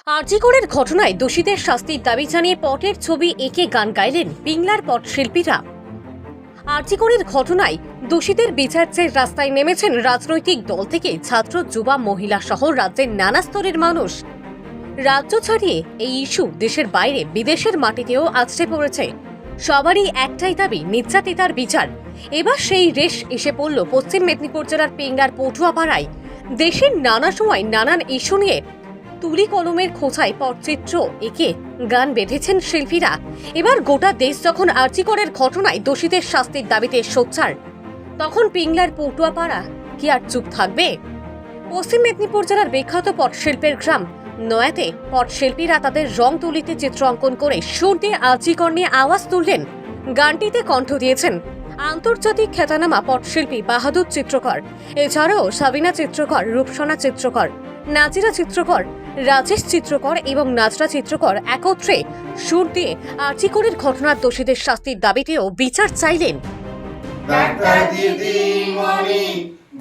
আরজিকরের ঘটনায় দোষীদের শাস্তির দাবি জানিয়ে পটের ছবি এঁকে গান গাইলেন পিংলার পট শিল্পীরা। আরজিকরের ঘটনায় দোষীদের বিচার চেয়ে রাস্তায় নেমেছেন রাজনৈতিক দল থেকে ছাত্র, যুবা, মহিলা সহ রাজ্যের নানা স্তরের মানুষ। রাজ্য ছাড়িয়ে এই ইস্যু দেশের বাইরে বিদেশের মাটিতেও আছড়ে পড়েছে। সবারই একটাই দাবি, নির্যাতিতার বিচার। এবার সেই রেশ এসে পড়ল পশ্চিম মেদিনীপুর জেলার পিংলার পটুয়াপাড়ায়। দেশের নানা সময় নানান ইস্যু নিয়ে তুলি কলমের খোঁচায় পটচিত্র এঁকে গান বেঁধেছেন শিল্পীরা। এবার গোটা দেশ যখন আরজিকরের ঘটনায় দোষীদের শাস্তির দাবিতে সোচ্চার, তখন পিংলার পটুয়াপাড়া কি আর চুপ থাকবে? পশ্চিম মেদিনীপুর জেলার বিখ্যাত পটশিল্পের গ্রাম নয়াতে পটশিল্পীরা তাদের রং তুলিতে চিত্র অঙ্কন করে সুর দিয়ে আরজিকর নিয়ে আওয়াজ তুললেন। গানটিতে কণ্ঠ দিয়েছেন আন্তর্জাতিক খ্যাতনামা পটশিল্পী বাহাদুর চিত্রকর, এছাড়াও সাবিনা চিত্রকর, রূপসোনা চিত্রকর, নাজিরা চিত্রকর, রাজেশ চিত্রকর এবং নাজরা চিত্রকর একত্রে সুর দিয়ে আরজিকরের ঘটনার দোষীদের শাস্তির দাবিতেও বিচার চাইলেন। ডাক্তার দিদিমণি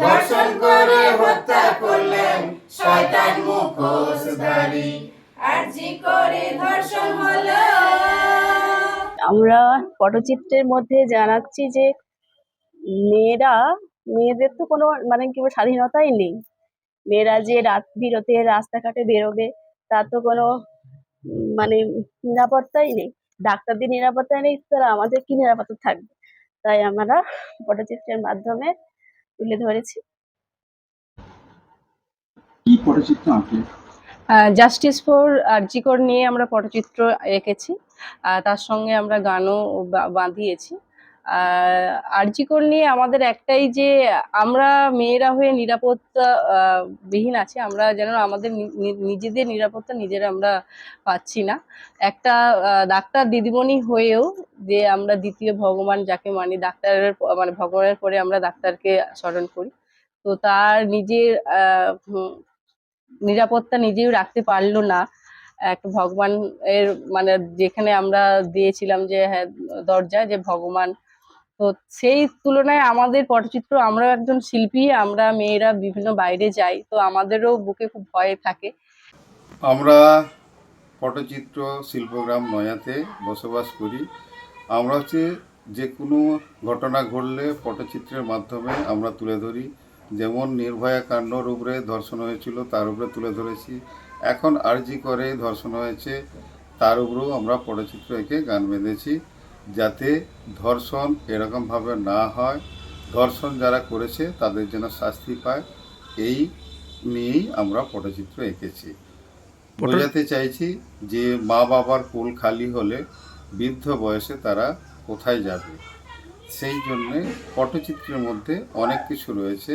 ধর্ষণ করে হত্যা করলেন শয়তান মুখোশধারী, আরজি করে ধর্ষণ হলো। আমরা পটচিত্রের মধ্যে জানাচ্ছি যে মেয়েদের তো কোনো কি স্বাধীনতাই নেই। মেয়েরা যে রাত বিরতে রাস্তাঘাটে বেরোবে তার তো কোনো নিরাপত্তাই নেই। ডাক্তারদের নিরাপত্তা নেই, তারা আমাদের কি নিরাপত্তা থাকবে? তাই আমরা পটচিত্রের মাধ্যমে তুলে ধরেছি। কি পটচিত্র আঁকলেন? জাস্টিস ফর আরজিকর নিয়ে আমরা পটচিত্র এঁকেছি, তার সঙ্গে আমরা গানও বাঁধিয়েছি। আরজিকর নিয়ে আমাদের একটাই যে আমরা মেয়েরা হয়ে নিরাপত্তা বিহীন আছি, আমরা যেন আমাদের নিজেদের নিরাপত্তা নিজেরা আমরা পাচ্ছি না। একটা ডাক্তার দিদিমণি হয়েও যে আমরা দ্বিতীয় ভগবান যাকে মানি, ডাক্তারের ভগবানের পরে আমরা ডাক্তারকে স্মরণ করি, তো তার নিজের নিরাপত্তা নিজেও রাখতে পারলো না। একটা ভগবান এর যেখানে আমরা দিয়েছিলাম যে হ্যাঁ দরজায় যে ভগবান, তো সেই তুলনায় আমাদের পটচিত্র, আমরা একজন শিল্পী, আমরা মেয়েরা বিভিন্ন বাইরে যাই, তো আমাদেরও বুকে খুব ভয় থাকে। আমরা পটচিত্র শিল্পগ্রাম নয়াতে বসবাস করি। আমরা যে কোনো ঘটনা ঘটলে পটচিত্রের মাধ্যমে আমরা তুলে ধরি। যেমন নির্ভয়া কাণ্ডর উপরে ধর্ষণ হয়েছিল, তার উপরে তুলে ধরেছি। এখন আরজি করে ধর্ষণ হয়েছে, তার উপরেও আমরা পটচিত্র এঁকে গান বেঁধেছি, যাতে ধর্ষণ এরকমভাবে না হয়, ধর্ষণ যারা করেছে তাদের যেন শাস্তি পায়, এই নিয়েই আমরা পটচিত্র এঁকেছি। বোঝাতে চাইছি যে মা বাবার কোল খালি হলে বৃদ্ধ বয়সে তারা কোথায় যাবে, সেই জন্যে পটচিত্রের মধ্যে অনেক কিছু রয়েছে।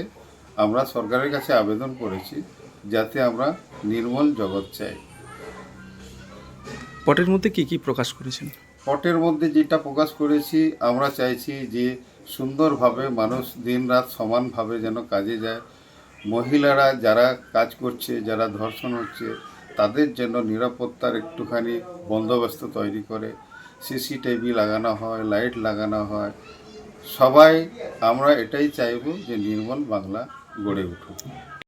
আমরা সরকারের কাছে আবেদন করেছি যাতে আমরা নির্মল জগৎ চাই। পটের মধ্যে কি কি প্রকাশ করেছেন? পটের মধ্যে যেটা প্রকাশ করেছি, আমরা চাইছি যে সুন্দরভাবে মানুষ দিনরাত সমানভাবে যেন কাজে যায়। মহিলারা যারা কাজ করছে, যারা ধর্ষণ হচ্ছে, তাদের জন্য নিরাপত্তার একটুখানি বন্দোবস্ত তৈরি করে, সিসিটিভি লাগানো হয়, লাইট লাগানো হয়। সবাই আমরা এটাই চাইব যে নির্মল বাংলা গড়ে উঠুক।